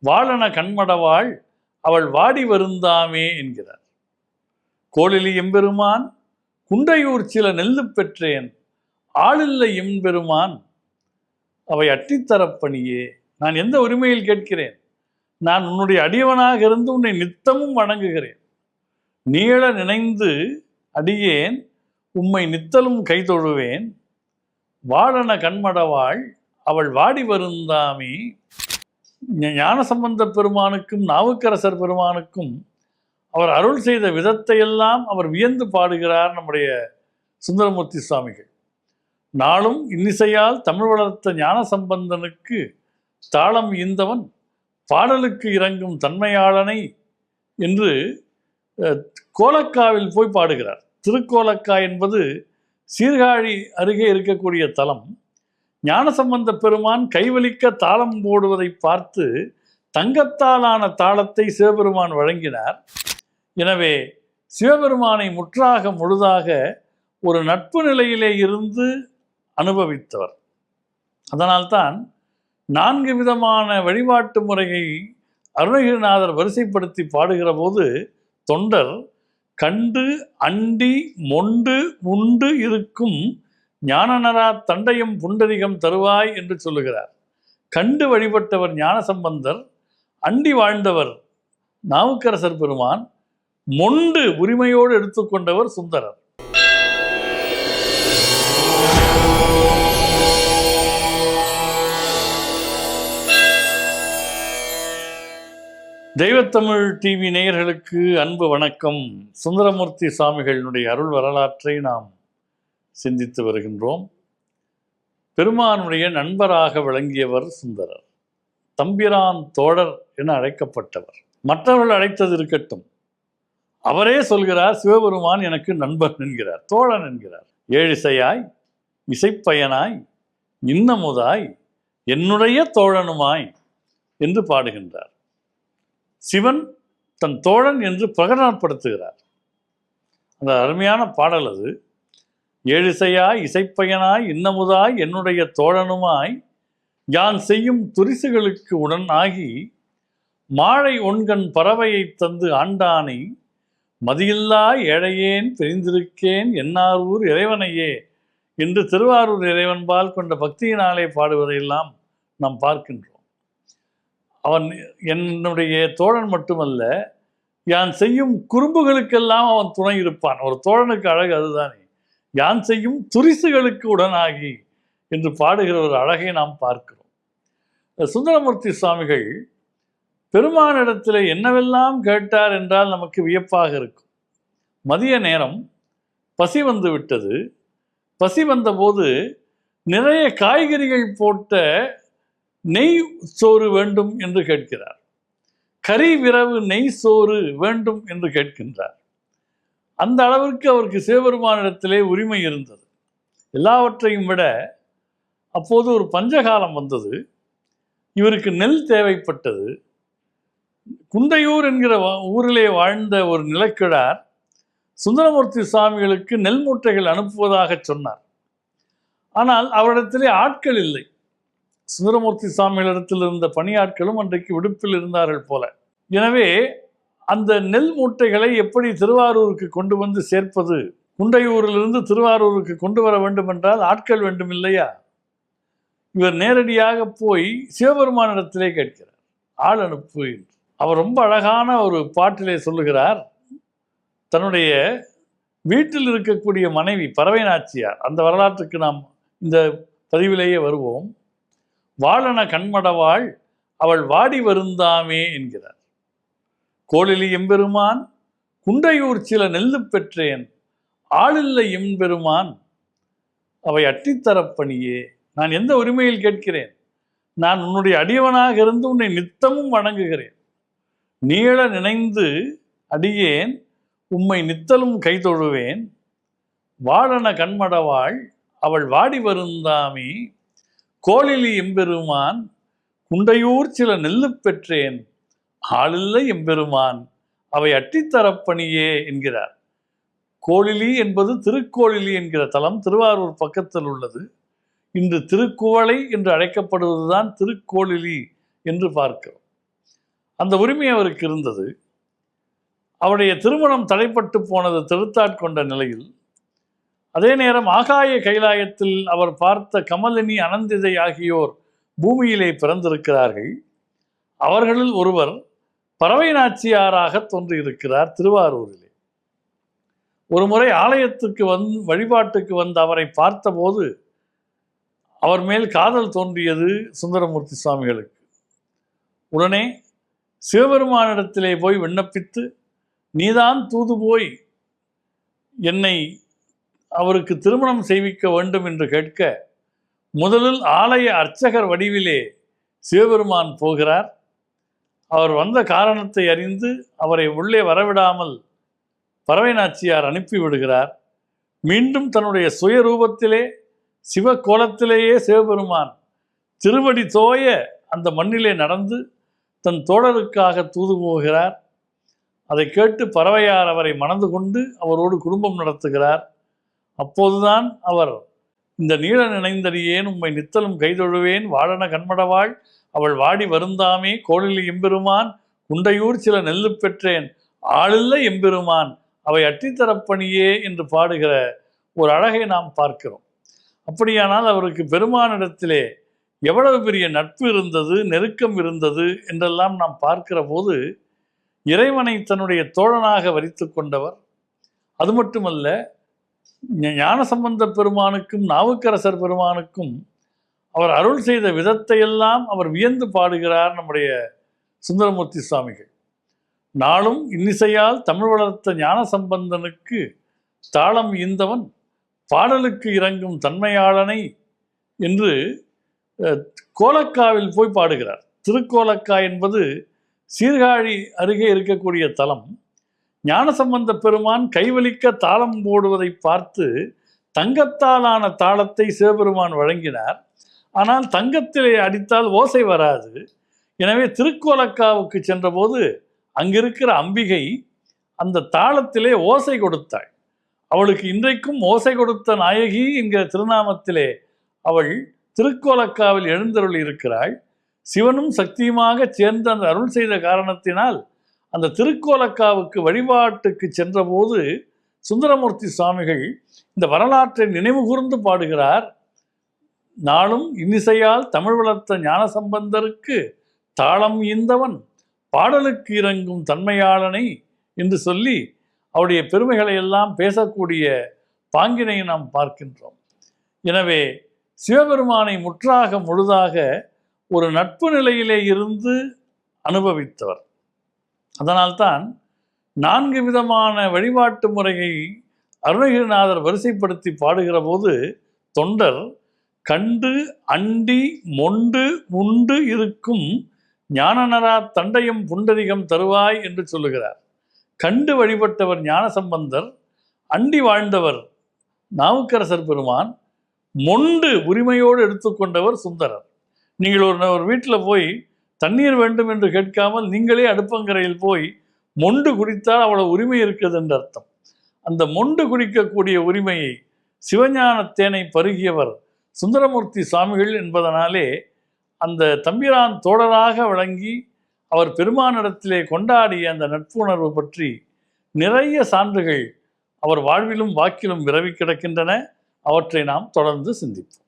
வாழன கண்மடவாள் அவள் வாடி வருந்தாமே என்கிறார். கோளிலி எம்பெருமான் குண்டையூர் சில நெல்லு பெற்றேன் ஆளில்லை எம்பெருமான் அவை அட்டித்தரப்பணியே. நான் எந்த உரிமையில் கேட்கிறேன்? நான் உன்னுடைய அடியவனாக இருந்து உன்னை நித்தமும் வணங்குகிறேன். நீள நினைந்து அடியேன் உம்மை நித்தலும் கைதொழுவேன். வாழன கண்மடவாள் அவள் வாடி வருந்தாமே. ஞானசம்பந்த பெருமானுக்கும் நாவுக்கரசர் பெருமானுக்கும் அவர் அருள் செய்த விதத்தையெல்லாம் அவர் வியந்து பாடுகிறார் நம்முடைய சுந்தரமூர்த்தி சுவாமிகள். நாளும் இன்னிசையால் தமிழ் வளர்த்த ஞானசம்பந்தனுக்கு தாளம் ஈந்தவன் பாடலுக்கு இறங்கும் தன்மையாளனை என்று கோலக்காவில் போய் பாடுகிறார். திருக்கோலக்கா என்பது சீர்காழி அருகே இருக்கக்கூடிய தலம். ஞானசம்பந்த பெருமான் கைவலிக்க தாளம் போடுவதை பார்த்து தங்கத்தாலான தாளத்தை சிவபெருமான் வழங்கினார். எனவே சிவபெருமானை முற்றாக முழுதாக ஒரு நட்பு நிலையிலே இருந்து அனுபவித்தவர். அதனால்தான் 4 விதமான வழிபாட்டு முறையை அருணகிரிநாதர் வரிசைப்படுத்தி பாடுகிற போது தொண்டர் கண்டு அண்டி மொண்டு உண்டு இருக்கும் ஞானநரா தண்டையும் புண்டரிகம் தருவாய் என்று சொல்லுகிறார். கண்டு வழிபட்டவர் ஞானசம்பந்தர், அண்டி வாழ்ந்தவர் நாவுக்கரசர் பெருமான், மொண்டு உரிமையோடு எடுத்துக்கொண்டவர் சுந்தரர். தெய்வத்தமிழ் டிவி நேயர்களுக்கு அன்பு வணக்கம். சுந்தரமூர்த்தி சுவாமிகளினுடைய அருள் வரலாற்றை நாம் சிந்தித்து வருகின்றோம். பெருமானுடைய நண்பராக விளங்கியவர் சுந்தரர். தம்பிரான் தோழர் என அழைக்கப்பட்டவர். மற்றவர்கள் அழைத்தது இருக்கட்டும், அவரே சொல்கிறார் சிவபெருமான் எனக்கு நண்பன் என்கிறார், தோழன் என்கிறார். ஏழிசையாய் இசைப்பயனாய் இன்னமுதாய் என்னுடைய தோழனுமாய் என்று பாடுகின்றார். சிவன் தன் தோழன் என்று பிரகடனப்படுத்துகிறார். அந்த அருமையான பாடல் அது. ஏழிசையாய் இசைப்பயனாய் இன்னமுதாய் என்னுடைய தோழனுமாய் யான் செய்யும் துரிசுகளுக்கு உடன் ஆகி மாழை ஒன்கண் பறவையை தந்து ஆண்டானை மதியில்லா ஏழையேன் பிரிந்திருக்கேன் என்னாரூர் இறைவனையே என்று திருவாரூர் இறைவன்பால் கொண்ட பக்தியினாலே பாடுவதையெல்லாம் நாம் பார்க்கின்றோம். அவன் என்னுடைய தோழன் மட்டுமல்ல, யான் செய்யும் குறும்புகளுக்கெல்லாம் அவன் துணை இருப்பான். ஒரு தோழனுக்கு அழகு அதுதானே. யான் செய்யும் துரிசுகளுக்கு உடனாகி என்று பாடுகிற ஒரு அழகை நாம் பார்க்கிறோம். சுந்தரமூர்த்தி சுவாமிகள் பெருமானிடத்தில் என்னவெல்லாம் கேட்டார் என்றால் நமக்கு வியப்பாக இருக்கும். மதிய நேரம் பசி வந்து விட்டது. பசி வந்தபோது நிறைய காய்கறிகள் போட்ட நெய் சோறு வேண்டும் என்று கேட்கிறார். கறி விரவு நெய் சோறு வேண்டும் என்று கேட்கின்றார். அந்த அளவிற்கு அவருக்கு சிவபெருமானிடத்திலே உரிமை இருந்தது. எல்லாவற்றையும் விட அப்போது ஒரு பஞ்சகாலம் வந்தது. இவருக்கு நெல் தேவைப்பட்டது. குண்டையூர் என்கிற ஊரிலே வாழ்ந்த ஒரு நிலக்கிழார் சுந்தரமூர்த்தி சுவாமிகளுக்கு நெல் மூட்டைகள் அனுப்புவதாக சொன்னார். ஆனால் அவரிடத்திலே ஆட்கள் இல்லை. சுந்தரமூர்த்தி சுவாமிகளிடத்தில் இருந்த பணியாட்களும் அன்றைக்கு விடுப்பில் இருந்தார்கள் போல. எனவே அந்த நெல் மூட்டைகளை எப்படி திருவாரூருக்கு கொண்டு வந்து சேர்ப்பது? குண்டையூரிலிருந்து திருவாரூருக்கு கொண்டு வர வேண்டும் என்றால் ஆட்கள் வேண்டும் இல்லையா? இவர் நேரடியாக போய் சிவபெருமானிடத்திலே கேட்கிறார், ஆள் அனுப்பு என்று. அவர் ரொம்ப அழகான ஒரு பாட்டிலே சொல்லுகிறார். தன்னுடைய வீட்டில் இருக்கக்கூடிய மனைவி பறவை நாச்சியார், அந்த வரலாற்றுக்கு நாம் இந்த பதிவிலேயே வருவோம். வாழன கண்மடவாள் அவள் வாடி வருந்தாமே என்கிறார். கோளிலி எம்பெருமான் குண்டையூர் சில நெல்லு பெற்றேன் ஆளில்லை எம்பெருமான் அவை அட்டித்தரப்பணியே. நான் எந்த உரிமையில் கேட்கிறேன்? நான் உன்னுடைய அடியவனாக இருந்து உன்னை நித்தமும் வணங்குகிறேன். நீள நினைந்து அடியேன் உம்மை நித்தலும் கைதொழுவேன். வாழன கண்மடவாள் அவள் வாடி வருந்தாமே. கோளிலி எம்பெருமான் குண்டையூர் சில நெல்லு பெற்றேன் ஆளில்லை எம்பெருமான் அவை அட்டித்தரப்பணியே என்கிறார். கோளிலி என்பது திருக்கோளிலி என்கிற தலம் திருவாரூர் பக்கத்தில் உள்ளது. இன்று திருக்குவளை என்று அழைக்கப்படுவதுதான் திருக்கோளிலி என்று பார்க்கிறோம். அந்த உரிமை அவருக்கு இருந்தது. அவருடைய திருமணம் தடைப்பட்டு போனது திருத்தாட்கொண்ட நிலையில். அதே நேரம் ஆகாய கைலாயத்தில் அவர் பார்த்த கமலினி, அனந்திதை ஆகியோர் பூமியிலே பிறந்திருக்கிறார்கள். அவர்களில் ஒருவர் பறவை நாச்சியாராக தோன்றியிருக்கிறார் திருவாரூரிலே. ஒரு முறை ஆலயத்துக்கு வழிபாட்டுக்கு வந்த அவரை பார்த்தபோது அவர் மேல் காதல் தோன்றியது சுந்தரமூர்த்தி சுவாமிகளுக்கு. உடனே சிவபெருமானிடத்திலே போய் விண்ணப்பித்து, நீதான் தூது போய் என்னை அவருக்கு திருமணம் செய்விக்க வேண்டும் என்று கேட்க, முதலில் ஆலய அர்ச்சகர் வடிவிலே சிவபெருமான் போகிறார். அவர் வந்த காரணத்தை அறிந்து அவரை உள்ளே வரவிடாமல் பறவை நாச்சியார் அனுப்பிவிடுகிறார். மீண்டும் தன்னுடைய சுயரூபத்திலே சிவ கோலத்திலேயே சிவபெருமான் திருவடி தோய அந்த மண்ணிலே நடந்து தன் தோழருக்காக தூது போகிறார். அதை கேட்டு பறவையார் அவரை மணந்து கொண்டு அவரோடு குடும்பம் நடத்துகிறார். அப்போதுதான் அவர், இந்த நீள நினைந்தறியேன் உம்மை நித்தலும் கைதொழுவேன் வாழன கண்மடவாள் அவள் வாடி வருந்தாமே கோளில் எம்பெருமான் குண்டையூர் சில நெல்லு பெற்றேன் ஆளில்லை எம்பெருமான் அவை அட்டித்தரப்பணியே என்று பாடுகிற ஒரு அழகை நாம் பார்க்கிறோம். அப்படியானால் அவருக்கு பெருமானிடத்திலே எவ்வளவு பெரிய நட்பு இருந்தது, நெருக்கம் இருந்தது என்றெல்லாம் நாம் பார்க்கிற போது, இறைவனை தன்னுடைய தோழனாக வரித்து கொண்டவர். அது மட்டுமல்ல, ஞானசம்பந்த பெருமானுக்கும் நாவுக்கரசர் பெருமானுக்கும் அவர் அருள் செய்த விதத்தையெல்லாம் அவர் வியந்து பாடுகிறார் நம்முடைய சுந்தரமூர்த்தி சுவாமிகள். நாளும் இன்னிசையால் தமிழ் வளர்த்த ஞானசம்பந்தனுக்கு தாளம் ஈந்தவன் பாடலுக்கு இறங்கும் தன்மையாளனை என்று கோலக்காவில் போய் பாடுகிறார். திருக்கோலக்கா என்பது சீர்காழி அருகே இருக்கக்கூடிய தலம். ஞானசம்பந்த பெருமான் கைவலிக்க தாளம் போடுவதை பார்த்து தங்கத்தாலான தாளத்தை சிவபெருமான் வழங்கினார். ஆனால் தங்கத்திலே அடித்தால் ஓசை வராது. எனவே திருக்கோலக்காவுக்கு சென்றபோது அங்கிருக்கிற அம்பிகை அந்த தாளத்திலே ஓசை கொடுத்தாள். அவளுக்கு இன்றைக்கும் ஓசை கொடுத்த நாயகி என்கிற திருநாமத்திலே அவள் திருக்கோலக்காவில் எழுந்தருள் இருக்கிறாள். சிவனும் சக்தியுமாக சேர்ந்து அந்த அருள் செய்த காரணத்தினால் அந்த திருக்கோலக்காவுக்கு வழிபாட்டுக்கு சென்றபோது சுந்தரமூர்த்தி சுவாமிகள் இந்த வரலாற்றை நினைவு கூர்ந்து பாடுகிறார். நாளும் இன்னிசையால் தமிழ் வளர்த்த ஞானசம்பந்தருக்கு தாளம் ஈந்தவன் பாடலுக்கு இறங்கும் தன்மையாளனை என்று சொல்லி அவருடைய பெருமைகளை எல்லாம் பேசக்கூடிய பாங்கினை நாம் பார்க்கின்றோம். எனவே சிவபெருமானை முற்றாக முழுதாக ஒரு நட்பு நிலையிலே இருந்து அனுபவித்தவர். அதனால்தான் 4 விதமான வழிபாட்டு முறையை அருணகிரிநாதர் வரிசைப்படுத்தி பாடுகிற போது தொண்டர் கண்டு அண்டி மொண்டு உண்டு இருக்கும் ஞானநரா தண்டையும் புண்டரிகம் தருவாய் என்று சொல்லுகிறார். கண்டு வழிபட்டவர் ஞானசம்பந்தர், அண்டி வாழ்ந்தவர் நாவுக்கரசர் பெருமான், மொண்டு உரிமையோடு எடுத்துக்கொண்டவர் சுந்தரர். நீங்கள் ஒரு வீட்டில் போய் தண்ணீர் வேண்டும் என்று கேட்காமல் நீங்களே அடுப்பங்கரையில் போய் மொண்டு குடித்தால் அவ்வளவு உரிமை இருக்குது என்று அர்த்தம். அந்த மொண்டு குடிக்கக்கூடிய உரிமையை சிவஞான தேனை பருகியவர் சுந்தரமூர்த்தி சுவாமிகள் என்பதனாலே அந்த தம்பிரான் தோழராக விளங்கி அவர் பெருமானிடத்திலே கொண்டாடிய அந்த நட்புணர்வு பற்றி நிறைய சான்றுகள் அவர் வாழ்விலும் வாக்கிலும் விரவி கிடக்கின்றன. அவற்றை நாம் தொடர்ந்து சிந்திப்போம்.